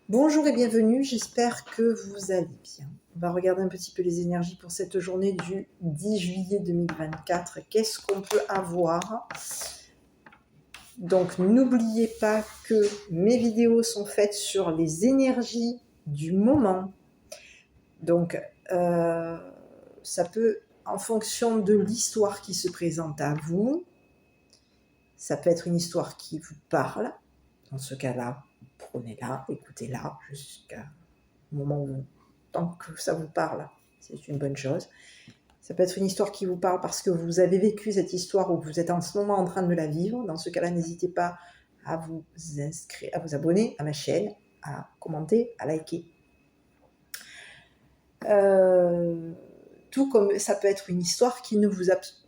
Bonjour et bienvenue, j'espère que vous allez bien. On va regarder un petit peu les énergies pour cette journée du 10 juillet 2024. Qu'est-ce qu'on peut avoir? Donc n'oubliez pas que mes vidéos sont faites sur les énergies du moment. Donc ça peut, en fonction de l'histoire qui se présente à vous, ça peut être une histoire qui vous parle. Dans ce cas-là, prenez-la, écoutez-la jusqu'à moment où, tant que ça vous parle, c'est une bonne chose. Ça peut être une histoire qui vous parle parce que vous avez vécu cette histoire ou que vous êtes en ce moment en train de la vivre. Dans ce cas-là, n'hésitez pas à vous inscrire, à vous abonner à ma chaîne, à commenter, à liker. Tout comme ça peut être une histoire qui ne vous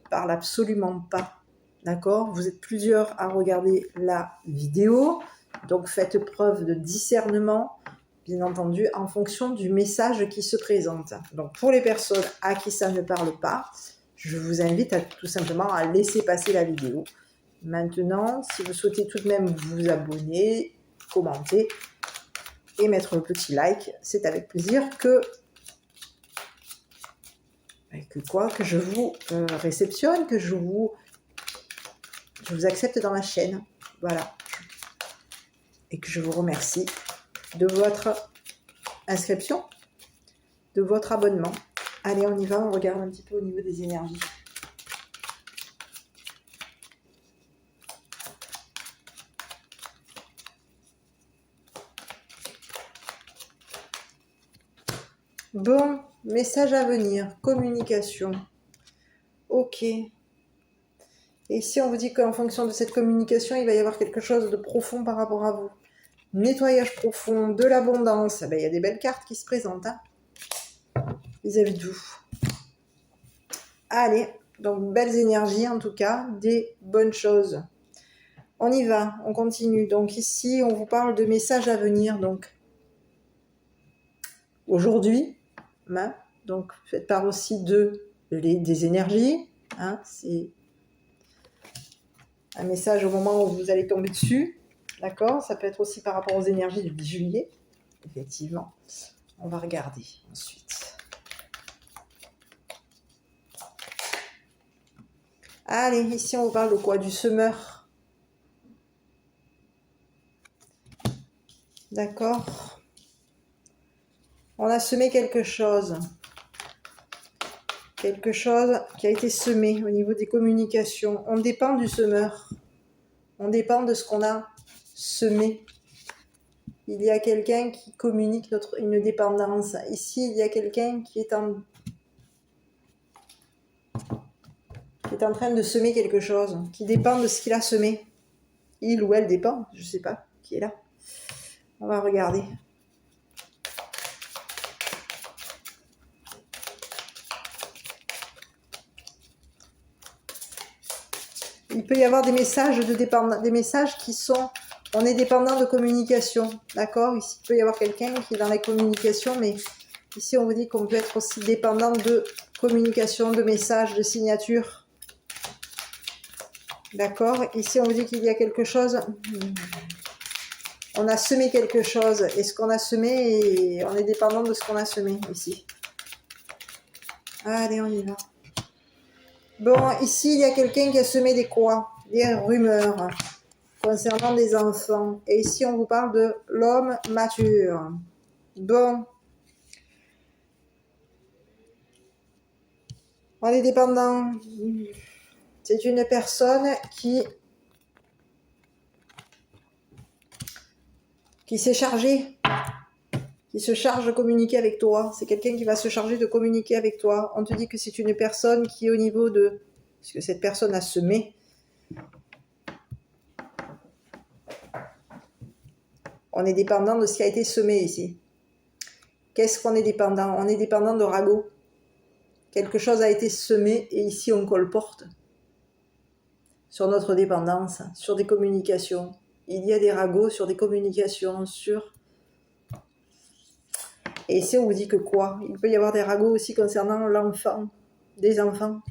parle absolument pas. D'accord? Vous êtes plusieurs à regarder la vidéo, donc faites preuve de discernement, bien entendu, en fonction du message qui se présente. Donc pour les personnes à qui ça ne parle pas, je vous invite à tout simplement à laisser passer la vidéo. Maintenant, si vous souhaitez tout de même vous abonner, commenter et mettre le petit like, c'est avec plaisir que je vous réceptionne, que je vous accepte dans ma chaîne. Voilà. Et que je vous remercie de votre inscription, de votre abonnement. Allez, on y va, on regarde un petit peu au niveau des énergies. Bon, message à venir, communication. Ok. Et ici, on vous dit qu'en fonction de cette communication, il va y avoir quelque chose de profond par rapport à vous. Nettoyage profond, de l'abondance. Il y a des belles cartes qui se présentent. Vis-à-vis de vous. Allez, donc belles énergies en tout cas, des bonnes choses. On y va, on continue. Donc ici, on vous parle de messages à venir. Donc aujourd'hui, hein, donc faites part aussi des énergies. Hein, c'est un message au moment où vous allez tomber dessus. D'accord? Ça peut être aussi par rapport aux énergies du 10 juillet. Effectivement. On va regarder ensuite. Allez, ici on vous parle de quoi? Du semeur. D'accord? On a semé quelque chose. Quelque chose qui a été semé au niveau des communications. On dépend du semeur. On dépend de ce qu'on a semé. Il y a quelqu'un qui communique une dépendance. Ici, il y a quelqu'un qui est en train de semer quelque chose, qui dépend de ce qu'il a semé. Il ou elle dépend, je ne sais pas qui est là. On va regarder. Il peut y avoir des messages de dépendance, des messages qui sont... On est dépendant de communication, d'accord? Ici, il peut y avoir quelqu'un qui est dans la communication, mais ici, on vous dit qu'on peut être aussi dépendant de communication, de messages, de signatures. D'accord? Ici, on vous dit qu'il y a quelque chose... On a semé quelque chose, et ce qu'on a semé, on est dépendant de ce qu'on a semé, ici. Allez, on y va. Bon, ici, il y a quelqu'un qui a semé des quoi? Des rumeurs concernant des enfants. Et ici, on vous parle de l'homme mature. Bon. On est dépendant. C'est une personne qui s'est chargée, qui se charge de communiquer avec toi. C'est quelqu'un qui va se charger de communiquer avec toi. On te dit que c'est une personne qui est au niveau de... Parce que cette personne a semé. On est dépendant de ce qui a été semé ici. Qu'est-ce qu'on est dépendant? On est dépendant de ragots. Quelque chose a été semé et ici on colporte sur notre dépendance, sur des communications. Il y a des ragots sur des communications, sur... Et ici on vous dit que quoi? Il peut y avoir des ragots aussi concernant l'enfant, des enfants.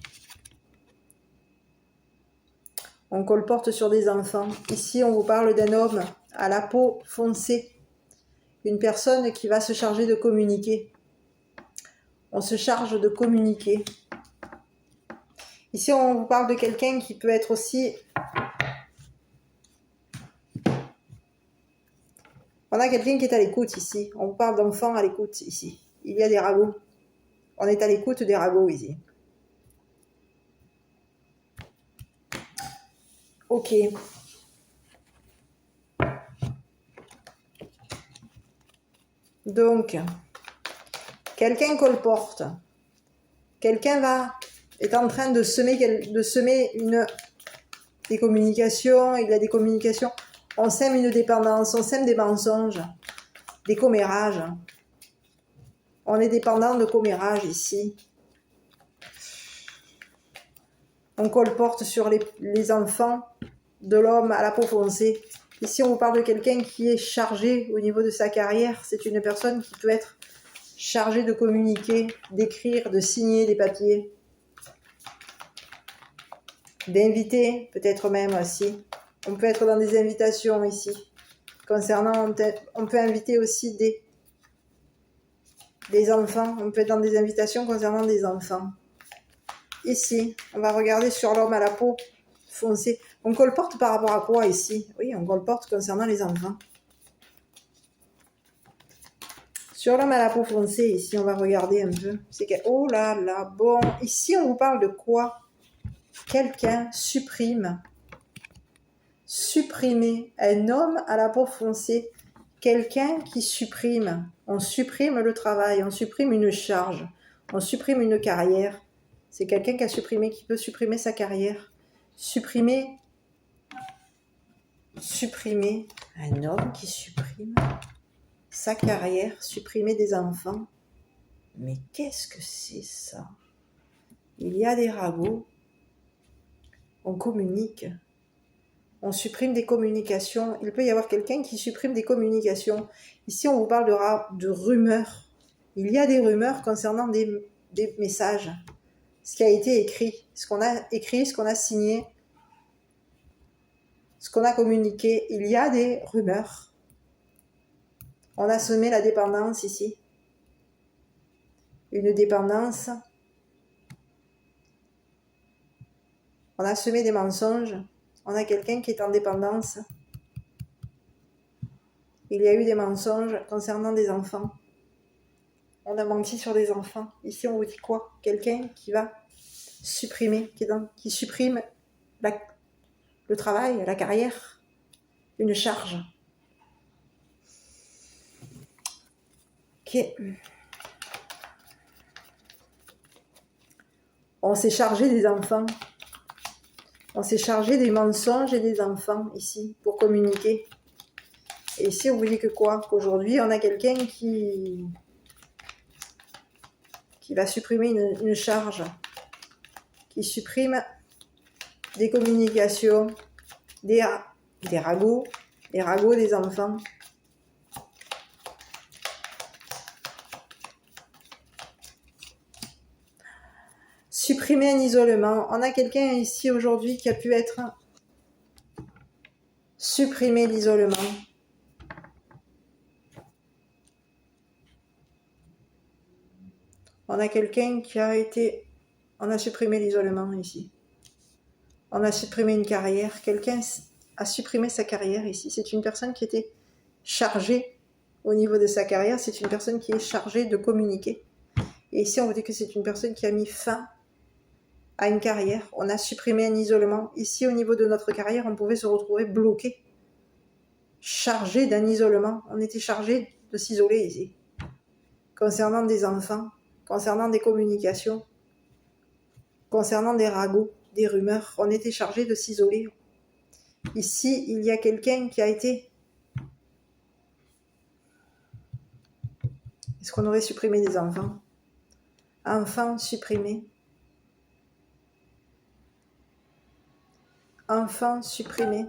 On colporte sur des enfants. Ici on vous parle d'un homme à la peau foncée. une personne qui va se charger de communiquer. On se charge de communiquer. Ici, on vous parle de quelqu'un qui peut être aussi... On a quelqu'un qui est à l'écoute ici. On vous parle d'enfants à l'écoute ici. Il y a des ragots. On est à l'écoute des ragots ici. Ok. Donc, quelqu'un colporte. Quelqu'un est en train de semer des communications. Il y a des communications. On sème une dépendance. On sème des mensonges. Des commérages. On est dépendant de commérages ici. On colporte sur les enfants de l'homme à la peau foncée. Ici, on vous parle de quelqu'un qui est chargé au niveau de sa carrière. C'est une personne qui peut être chargée de communiquer, d'écrire, de signer des papiers, d'inviter, peut-être même aussi. On peut être dans des invitations ici. Concernant, on peut inviter aussi des enfants. On peut être dans des invitations concernant des enfants. Ici, on va regarder sur l'homme à la peau foncée. On colporte par rapport à quoi ici? Oui, on colporte concernant les enfants. Sur l'homme à la peau foncée, ici, on va regarder un peu. Oh là là, bon. Ici, on vous parle de quoi? Quelqu'un supprimer un homme à la peau foncée. Quelqu'un qui supprime. On supprime le travail, on supprime une charge, on supprime une carrière. C'est quelqu'un qui peut supprimer sa carrière. Supprimer un homme qui supprime sa carrière, supprimer des enfants. Mais qu'est-ce que c'est ça? Il y a des ragots, on communique, on supprime des communications. Il peut y avoir quelqu'un qui supprime des communications. Ici, on vous parle de rumeurs. Il y a des rumeurs concernant des messages. Ce qui a été écrit, ce qu'on a signé, ce qu'on a communiqué. Il y a des rumeurs. On a semé la dépendance ici. Une dépendance. On a semé des mensonges. On a quelqu'un qui est en dépendance. Il y a eu des mensonges concernant des enfants. On a menti sur des enfants. Ici, on vous dit quoi? Quelqu'un qui va supprimer, qui supprime le travail, la carrière, une charge. Ok. On s'est chargé des enfants. On s'est chargé des mensonges et des enfants ici pour communiquer. Et ici, on vous dit que quoi? Qu'aujourd'hui, on a quelqu'un qui va supprimer une charge, qui supprime des communications, des ragots, des enfants. Supprimer un isolement. On a quelqu'un ici aujourd'hui qui a pu être supprimer l'isolement. On a quelqu'un qui a été... On a supprimé l'isolement ici. On a supprimé une carrière. Quelqu'un a supprimé sa carrière ici. C'est une personne qui était chargée au niveau de sa carrière. C'est une personne qui est chargée de communiquer. Et ici, on vous dit que c'est une personne qui a mis fin à une carrière. On a supprimé un isolement. Ici, au niveau de notre carrière, on pouvait se retrouver bloqué, chargé d'un isolement. On était chargé de s'isoler ici. Concernant des enfants, concernant des communications, concernant des ragots, des rumeurs, on était chargé de s'isoler. Ici, il y a quelqu'un qui a été... Est-ce qu'on aurait supprimé des enfants? Enfants supprimés. Enfants supprimés.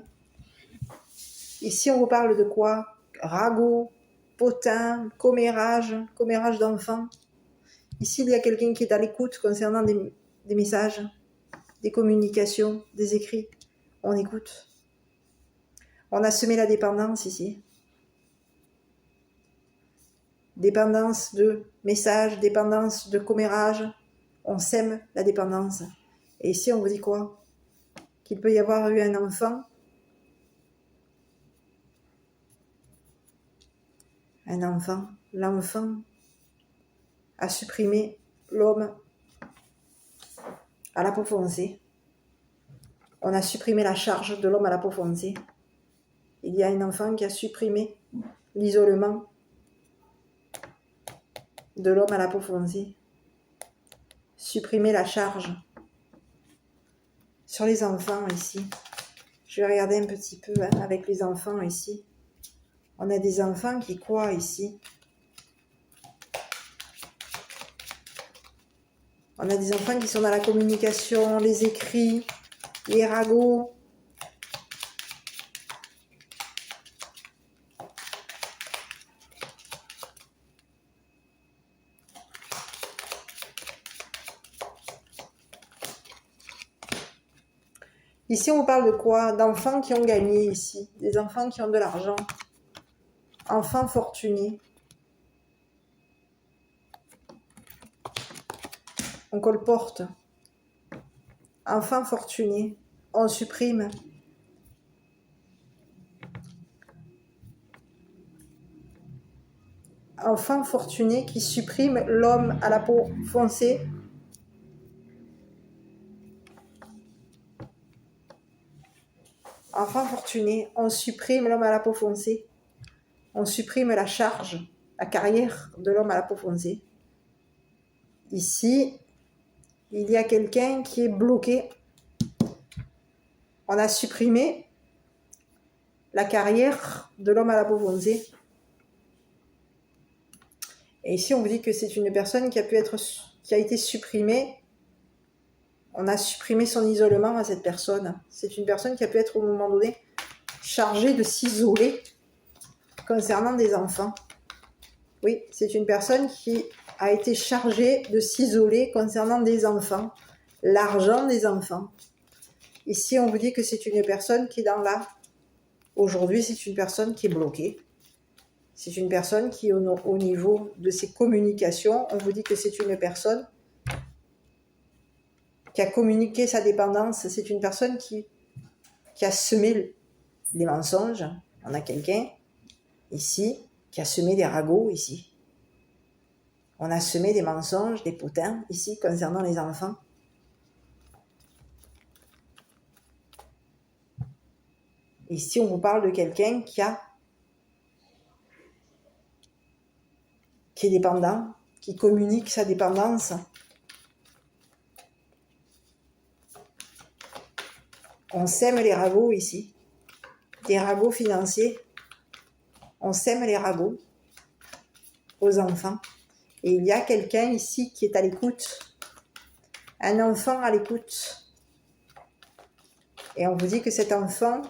Ici, on vous parle de quoi? Ragots, potins, commérage d'enfants. Ici, il y a quelqu'un qui est à l'écoute concernant des messages, des communications, des écrits. On écoute. On a semé la dépendance ici. dépendance de messages, dépendance de commérage. On sème la dépendance. Et ici, on vous dit quoi? Qu'il peut y avoir eu un enfant. Un enfant. L'enfant a supprimé l'homme à la peau foncée. On a supprimé la charge de l'homme à la peau foncée. Il y a un enfant qui a supprimé l'isolement de l'homme à la peau foncée. Supprimer la charge. Sur les enfants ici, je vais regarder un petit peu avec les enfants ici. On a des enfants qui quoi ici? On a des enfants qui sont dans la communication, les écrits, les ragots. Ici, on parle de quoi? D'enfants qui ont gagné ici, des enfants qui ont de l'argent, enfants fortunés. On colporte. Enfants fortunés. On supprime. Enfant fortuné qui supprime l'homme à la peau foncée. Enfant fortuné, on supprime l'homme à la peau foncée. On supprime la charge, la carrière de l'homme à la peau foncée. Ici, il y a quelqu'un qui est bloqué. On a supprimé la carrière de l'homme à la peau foncée. Et ici, on vous dit que c'est une personne qui a été supprimée. On a supprimé son isolement à cette personne. C'est une personne qui a pu être au moment donné chargée de s'isoler concernant des enfants. Oui, c'est une personne qui a été chargée de s'isoler concernant des enfants, l'argent des enfants. Ici, on vous dit que c'est une personne qui est dans la... Aujourd'hui, c'est une personne qui est bloquée. C'est une personne qui, au niveau de ses communications, on vous dit que c'est une personne qui a communiqué sa dépendance. C'est une personne qui a semé des mensonges. On a quelqu'un ici qui a semé des ragots ici. On a semé des mensonges, des potins ici concernant les enfants. Ici, on vous parle de quelqu'un qui est dépendant, qui communique sa dépendance. On sème les ragots ici, des ragots financiers. On sème les ragots aux enfants. Et il y a quelqu'un ici qui est à l'écoute, un enfant à l'écoute. Et on vous dit que cet enfant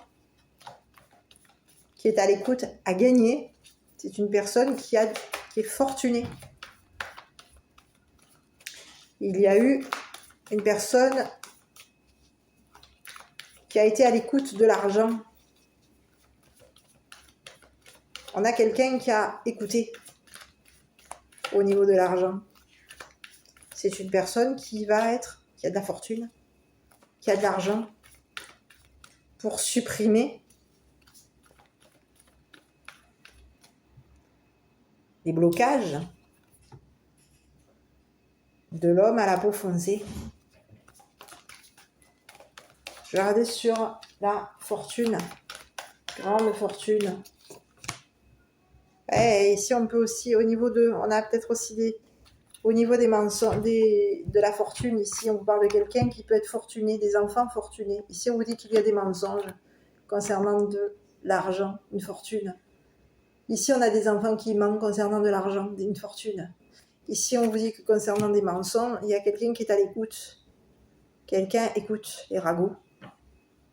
qui est à l'écoute a gagné. C'est une personne qui est fortunée. Il y a eu une personne qui a été à l'écoute de l'argent. On a quelqu'un qui a écouté au niveau de l'argent. C'est une personne qui a de la fortune, qui a de l'argent pour supprimer les blocages de l'homme à la peau foncée. Je vais regarder sur la fortune, grande fortune. Et ici, on peut aussi, on a peut-être aussi au niveau des mensonges, de la fortune, ici, on vous parle de quelqu'un qui peut être fortuné, des enfants fortunés. Ici, on vous dit qu'il y a des mensonges concernant de l'argent, une fortune. Ici, on a des enfants qui mentent concernant de l'argent, une fortune. Ici, on vous dit que concernant des mensonges, il y a quelqu'un qui est à l'écoute. Quelqu'un écoute les ragots.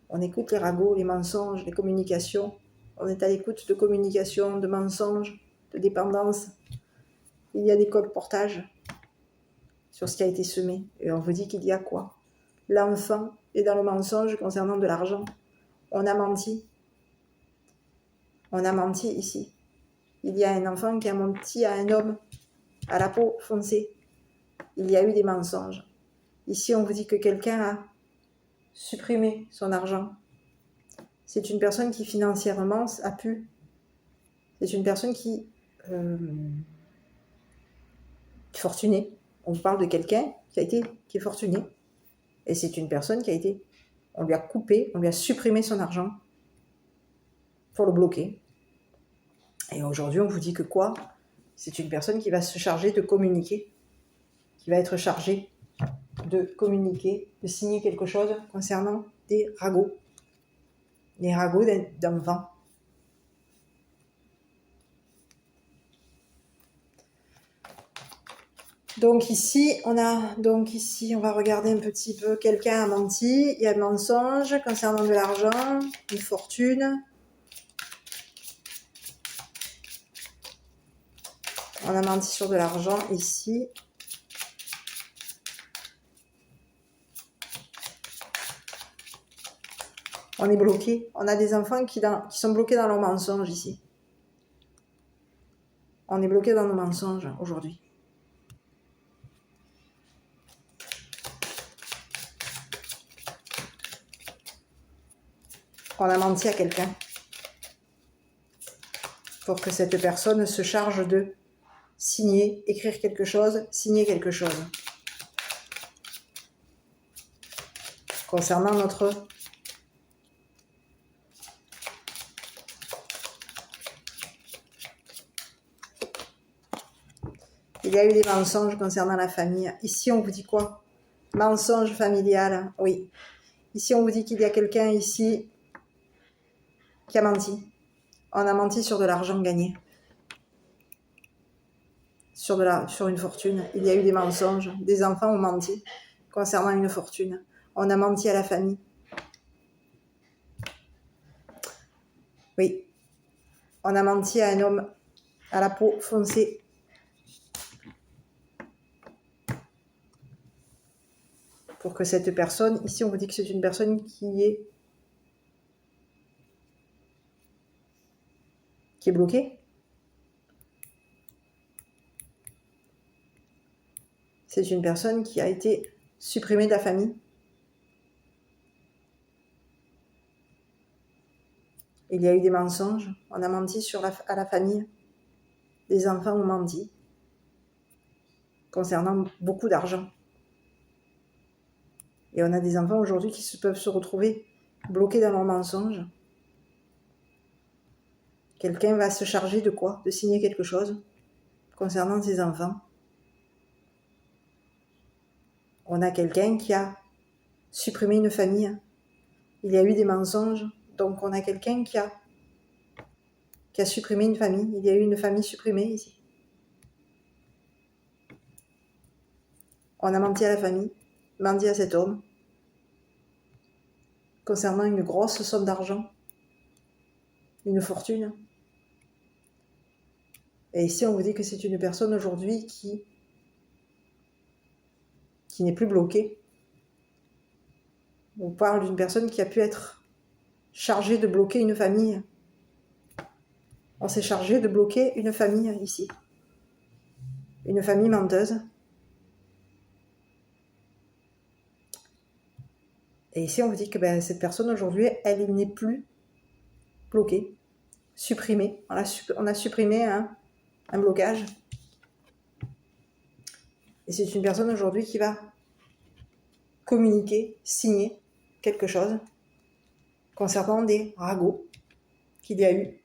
On écoute les ragots, les mensonges, les communications. On est à l'écoute de communication, de mensonges, de dépendance. Il y a des colportages sur ce qui a été semé. Et on vous dit qu'il y a quoi? L'enfant est dans le mensonge concernant de l'argent. On a menti. On a menti ici. il y a un enfant qui a menti à un homme à la peau foncée. Il y a eu des mensonges. Ici, on vous dit que quelqu'un a supprimé son argent. C'est une personne qui financièrement a pu. C'est une personne qui est fortunée. On vous parle de quelqu'un qui est fortuné. Et c'est une personne qui a été... On lui a coupé, on lui a supprimé son argent pour le bloquer. Et aujourd'hui, on vous dit que quoi? C'est une personne qui va se charger de communiquer, qui va être chargée de communiquer, de signer quelque chose concernant des ragots. Les ragots d'un vent. Donc ici, on va regarder un petit peu. Quelqu'un a menti, il y a un mensonge concernant de l'argent, une fortune. On a menti sur de l'argent ici. On est bloqué. On a des enfants qui sont bloqués dans leurs mensonges ici. On est bloqué dans nos mensonges aujourd'hui. On a menti à quelqu'un pour que cette personne se charge de signer, écrire quelque chose, signer quelque chose concernant notre il y a eu des mensonges concernant la famille. Ici, on vous dit quoi? Mensonge familial, oui. Ici, on vous dit qu'il y a quelqu'un ici qui a menti. On a menti sur de l'argent gagné. Sur une fortune. Il y a eu des mensonges. Des enfants ont menti concernant une fortune. On a menti à la famille. Oui. On a menti à un homme à la peau foncée. Pour que cette personne, ici on vous dit que c'est une personne qui est bloquée. C'est une personne qui a été supprimée de la famille. Il y a eu des mensonges. On a menti à la famille. Les enfants ont menti concernant beaucoup d'argent. Et on a des enfants aujourd'hui qui peuvent se retrouver bloqués dans leurs mensonges. Quelqu'un va se charger de quoi? De signer quelque chose concernant ses enfants. On a quelqu'un qui a supprimé une famille. Il y a eu des mensonges. Donc on a quelqu'un qui a supprimé une famille. Il y a eu une famille supprimée ici. On a menti à la famille, menti à cet homme, concernant une grosse somme d'argent, une fortune. Et ici, on vous dit que c'est une personne aujourd'hui qui n'est plus bloquée. On parle d'une personne qui a pu être chargée de bloquer une famille. On s'est chargé de bloquer une famille ici. Une famille menteuse. Et ici, on vous dit que cette personne aujourd'hui, elle n'est plus bloquée, supprimée. On a supprimé un blocage. Et c'est une personne aujourd'hui qui va communiquer, signer quelque chose concernant des ragots qu'il y a eu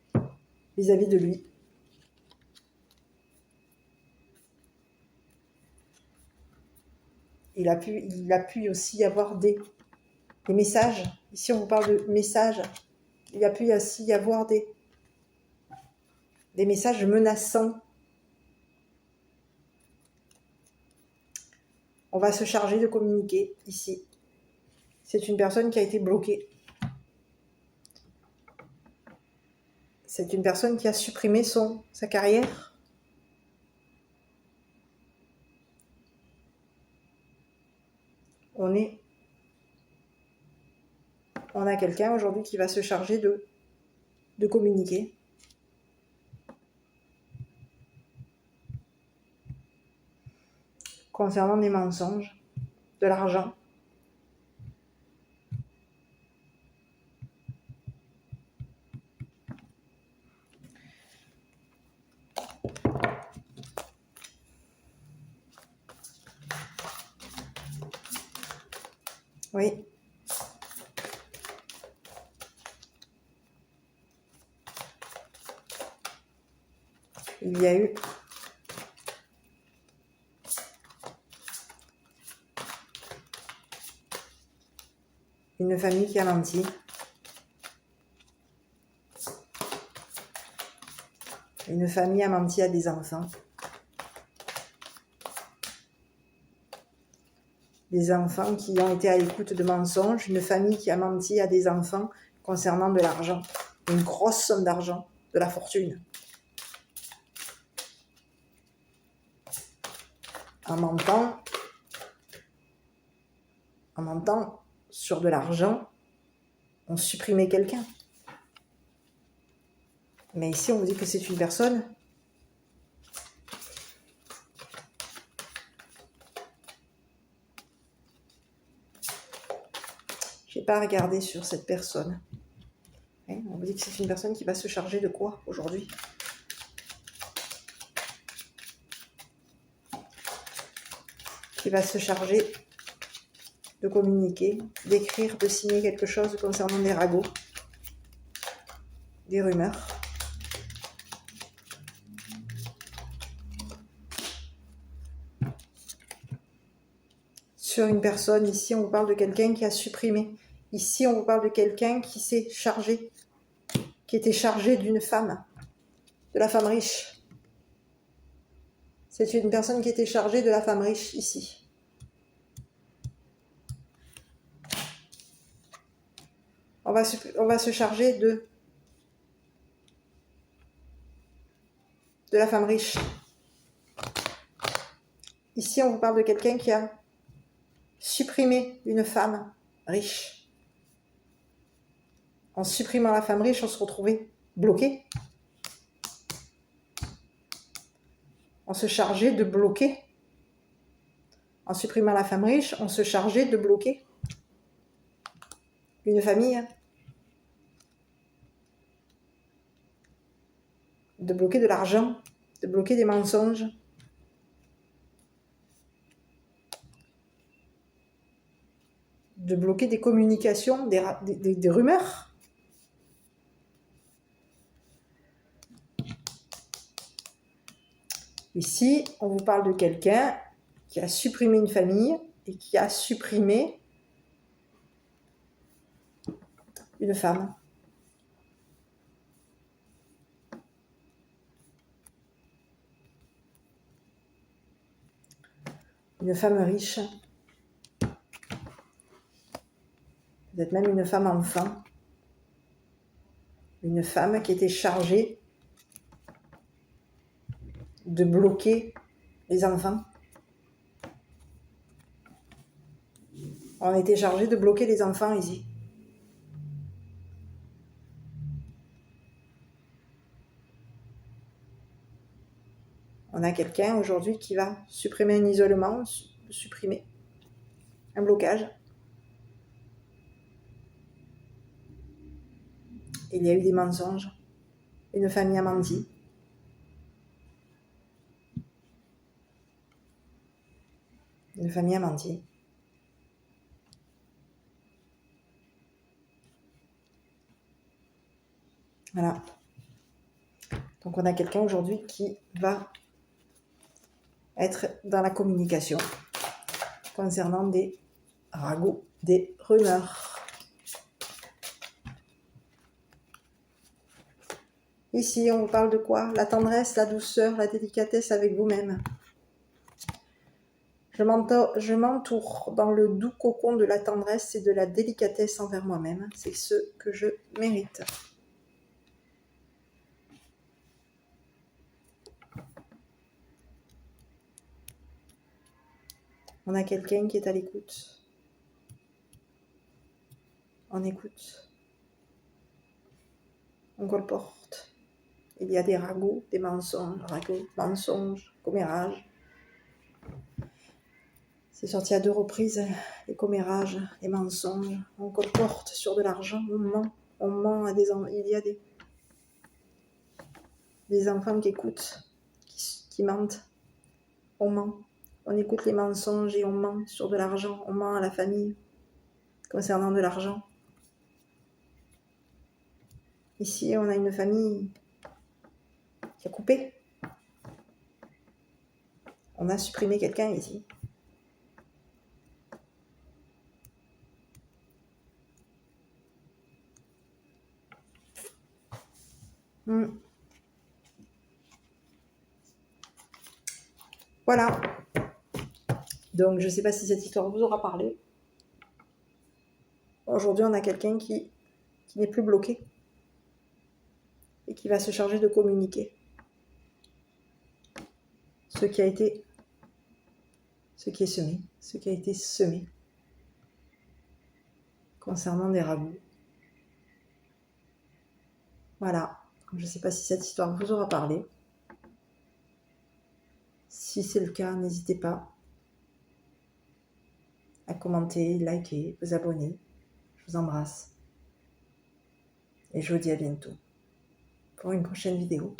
vis-à-vis de lui. Il a pu aussi y avoir des messages. Ici, on vous parle de messages. Il a pu aussi y avoir des messages menaçants. On va se charger de communiquer ici. C'est une personne qui a été bloquée. C'est une personne qui a supprimé sa carrière. On a quelqu'un aujourd'hui qui va se charger de communiquer. concernant des mensonges, de l'argent. Oui. Il y a eu une famille qui a menti. Une famille a menti à des enfants. Des enfants qui ont été à l'écoute de mensonges. Une famille qui a menti à des enfants concernant de l'argent. Une grosse somme d'argent, de la fortune. En mentant sur de l'argent, on supprimait quelqu'un. Mais ici, on vous dit que c'est une personne je n'ai pas regardé sur cette personne. On vous dit que c'est une personne qui va se charger de quoi aujourd'hui? Qui va se charger de communiquer, d'écrire, de signer quelque chose concernant des ragots, des rumeurs. Sur une personne, ici on vous parle de quelqu'un qui a supprimé. Ici on vous parle de quelqu'un qui s'est chargé, qui était chargé d'une femme, de la femme riche. C'est une personne qui était chargée de la femme riche ici. On va se charger de la femme riche. Ici, on vous parle de quelqu'un qui a supprimé une femme riche. En supprimant la femme riche, on se retrouvait bloqué. On se chargeait de bloquer. En supprimant la femme riche, on se chargeait de bloquer une famille. De bloquer de l'argent, de bloquer des mensonges. De bloquer des communications, des rumeurs. Ici, on vous parle de quelqu'un qui a supprimé une famille et qui a supprimé une femme. Une femme riche. Peut-être même une femme enfant. Une femme qui était chargée de bloquer les enfants. On était chargé de bloquer les enfants ici. On a quelqu'un aujourd'hui qui va supprimer un isolement, supprimer un blocage. Il y a eu des mensonges. Une famille a menti. Une famille a menti. Voilà. Donc on a quelqu'un aujourd'hui qui va être dans la communication concernant des ragots, des rumeurs. Ici, on vous parle de quoi? La tendresse, la douceur, la délicatesse avec vous-même. Je m'entoure dans le doux cocon de la tendresse et de la délicatesse envers moi-même. C'est ce que je mérite. On a quelqu'un qui est à l'écoute. On écoute. On colporte. Il y a des ragots, des mensonges, commérages. C'est sorti à 2 reprises, les commérages, les mensonges. On comporte sur de l'argent, on ment à des enfants. Il y a des enfants qui écoutent, qui mentent. On ment. On écoute les mensonges et on ment sur de l'argent. On ment à la famille concernant de l'argent. Ici, on a une famille qui a coupé. On a supprimé quelqu'un ici. Voilà. Donc, je ne sais pas si cette histoire vous aura parlé. Aujourd'hui, on a quelqu'un qui n'est plus bloqué et qui va se charger de communiquer ce qui est semé, ce qui a été semé concernant des ragoûts. Voilà. Je ne sais pas si cette histoire vous aura parlé. Si c'est le cas, n'hésitez pas à commenter, liker, vous abonner. Je vous embrasse. Et je vous dis à bientôt pour une prochaine vidéo.